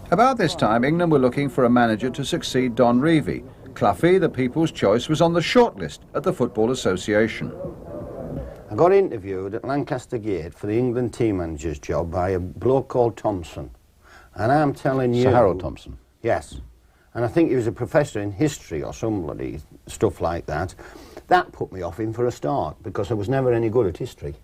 About this time, England were looking for a manager to succeed Don Revie. Cloughie, the people's choice, was on the shortlist at the Football Association. I got interviewed at Lancaster Gate for the England team manager's job by a bloke called Thompson. And I'm telling you... Sir Harold Thompson? Yes. And I think he was a professor in history or somebody, stuff like that. That put me off him for a start, because I was never any good at history.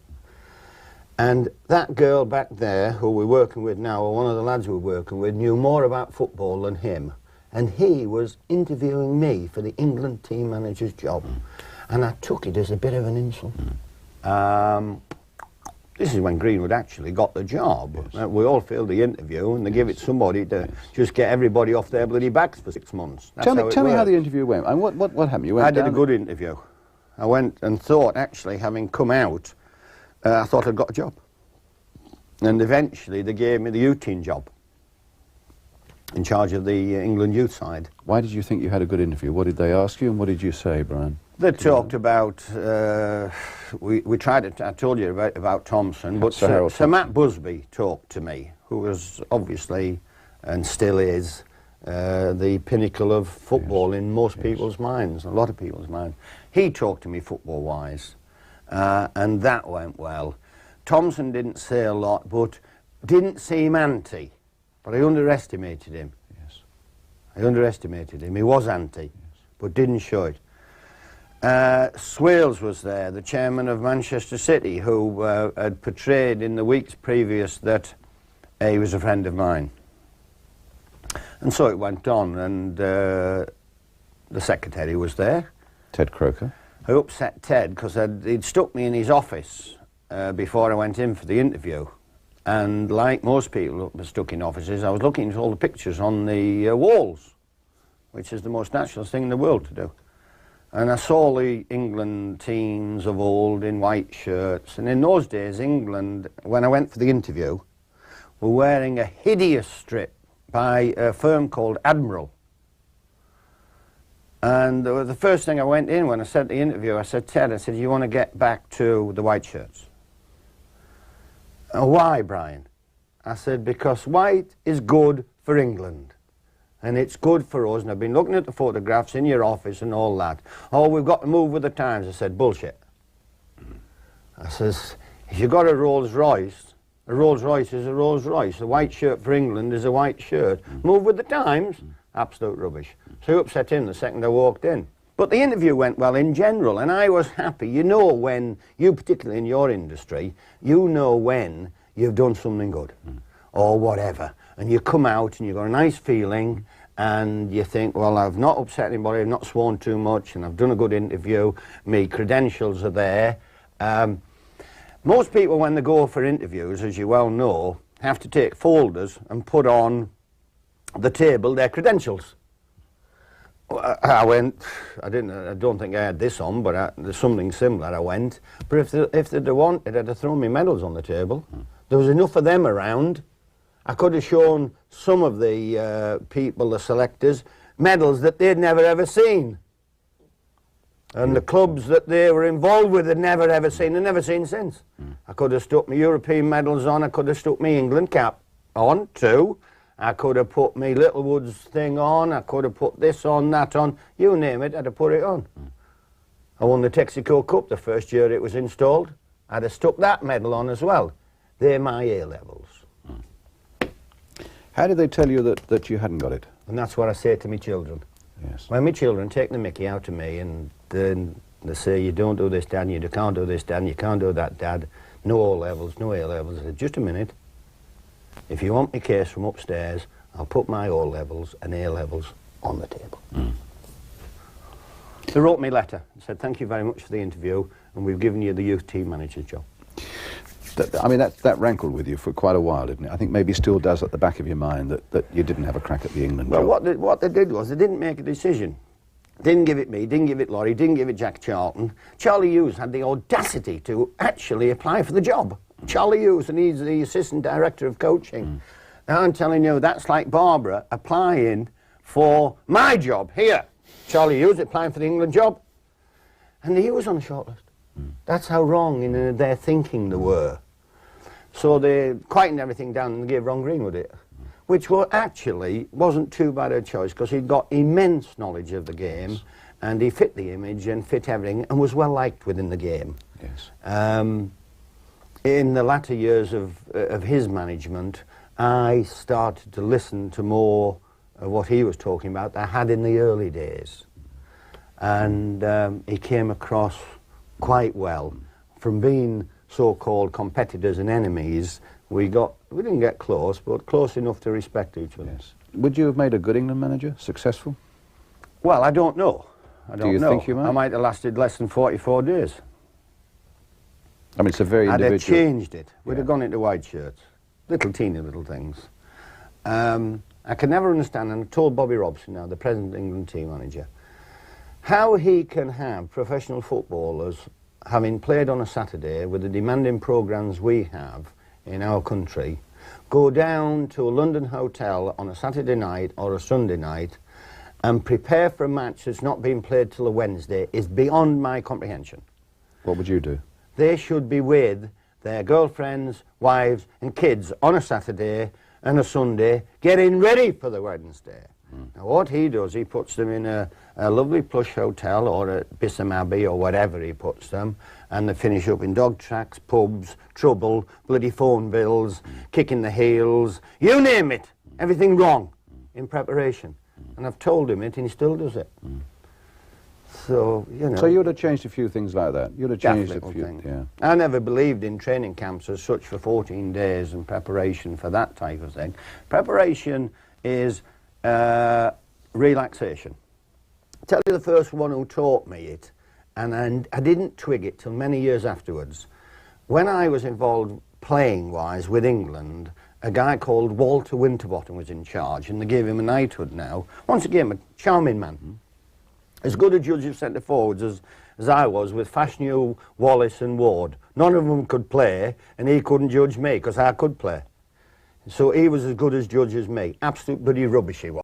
And that girl back there, who we're working with now, or one of the lads we're working with, knew more about football than him. And he was interviewing me for the England team manager's job. And I took it as a bit of an insult. This is when Greenwood actually got the job. Yes. We all failed the interview, and they give it somebody to just get everybody off their bloody backs for 6 months. Tell me how the interview went. And what happened? You went I did a good interview. I went and thought, actually, having come out, I thought I'd got a job. And eventually they gave me the U-team job, in charge of the England youth side. Why did you think you had a good interview? What did they ask you, and what did you say, Brian? They talked about, we tried to, I told you about Thompson, but Sir Matt Busby talked to me, who was obviously, and still is, the pinnacle of football in most people's minds, a lot of people's minds. He talked to me football-wise, and that went well. Thompson didn't say a lot, but didn't seem anti, but I underestimated him. Yes. I underestimated him. He was anti, but didn't show it. Swales was there, the chairman of Manchester City, who had portrayed in the weeks previous that he was a friend of mine. And so it went on, and the secretary was there. Ted Croker. I upset Ted because he'd stuck me in his office before I went in for the interview. And like most people who were stuck in offices, I was looking at all the pictures on the walls, which is the most natural thing in the world to do. And I saw the England teams of old in white shirts. And in those days, England, when I went for the interview, were wearing a hideous strip by a firm called Admiral. And the first thing I went in when I said the interview, I said, Ted, I said, you want to get back to the white shirts? Why, Brian? I said, because white is good for England. And it's good for us, and I've been looking at the photographs in your office and all that. Oh, we've got to move with the times. I said, bullshit. I says, if you've got a Rolls Royce is a Rolls Royce. A white shirt for England is a white shirt. Move with the times? Absolute rubbish. So he upset him the second I walked in. But the interview went well in general, and I was happy. You know when, you particularly in your industry, you know when you've done something good, or whatever. And you come out and you've got a nice feeling, and you think, well, I've not upset anybody, I've not sworn too much, and I've done a good interview, my credentials are there. Most people, when they go for interviews, as you well know, have to take folders and put on the table their credentials. I don't think I had this on, but there's something similar, I went. But if they'd have wanted, I'd have thrown my medals on the table. There was enough of them around. I could have shown some of the people, the selectors, medals that they'd never ever seen. And the clubs that they were involved with had never ever seen, and never seen since. I could have stuck my European medals on, I could have stuck my England cap on too. I could have put my Littlewoods thing on, I could have put this on, that on, you name it, I'd have put it on. I won the Texaco Cup the first year it was installed. I'd have stuck that medal on as well. They're my A levels. How did they tell you that you hadn't got it? And that's what I say to my children. Yes. When my children take the mickey out of me and then they say, you don't do this, Dad, you can't do this, Dad, you can't do that, Dad, no O levels, no A levels. I said, just a minute. If you want my case from upstairs, I'll put my O levels and A levels on the table. They wrote me a letter and said, thank you very much for the interview, and we've given you the youth team manager's job. I mean, that rankled with you for quite a while, didn't it? I think maybe still does at the back of your mind that you didn't have a crack at the England job. Well, what they did was they didn't make a decision. Didn't give it me, didn't give it Laurie, didn't give it Jack Charlton. Charlie Hughes had the audacity to actually apply for the job. Charlie Hughes, and he's the assistant director of coaching. Now I'm telling you, that's like Barbara applying for my job here. Charlie Hughes applying for the England job. And he was on the shortlist. That's how wrong in their thinking they were. So they quietened everything down and gave Ron Greenwood it. which actually wasn't too bad a choice because he'd got immense knowledge of the game, and he fit the image and fit everything and was well liked within the game. Yes. In the latter years of his management, I started to listen to more of what he was talking about than I had in the early days. And he came across quite well. From being so-called competitors and enemies, we didn't get close, but close enough to respect each other. Yes. Would you have made a good England manager, successful? Well, I don't know. I don't know. Do you think you might? I might have lasted less than 44 days. I mean, it's a very individual... I'd have changed it. We'd have gone into white shirts. Teeny little things. I can never understand, and I told Bobby Robson now, the present England team manager, how he can have professional footballers, having played on a Saturday with the demanding programmes we have in our country, go down to a London hotel on a Saturday night or a Sunday night and prepare for a match that's not being played till a Wednesday is beyond my comprehension. What would you do? They should be with their girlfriends, wives and kids on a Saturday and a Sunday getting ready for the Wednesday. Now what he does, he puts them in a lovely plush hotel or at Bisham Abbey or whatever he puts them, and they finish up in dog tracks, pubs, trouble, bloody phone bills, kicking the heels, you name it, everything wrong in preparation. And I've told him it and he still does it. So, you know. So you would have changed a few things like that? You'd have changed a few things. Yeah. I never believed in training camps as such for 14 days and preparation for that type of thing. Preparation is relaxation. I'll tell you the first one who taught me it, and I didn't twig it till many years afterwards. When I was involved playing-wise with England, a guy called Walter Winterbottom was in charge, and they gave him a knighthood now. Once again, a charming man. As good a judge of centre-forwards as I was with Fashanu, Wallace and Ward. None of them could play, and he couldn't judge me, because I could play. So he was as good as judge as me. Absolute bloody rubbish he was.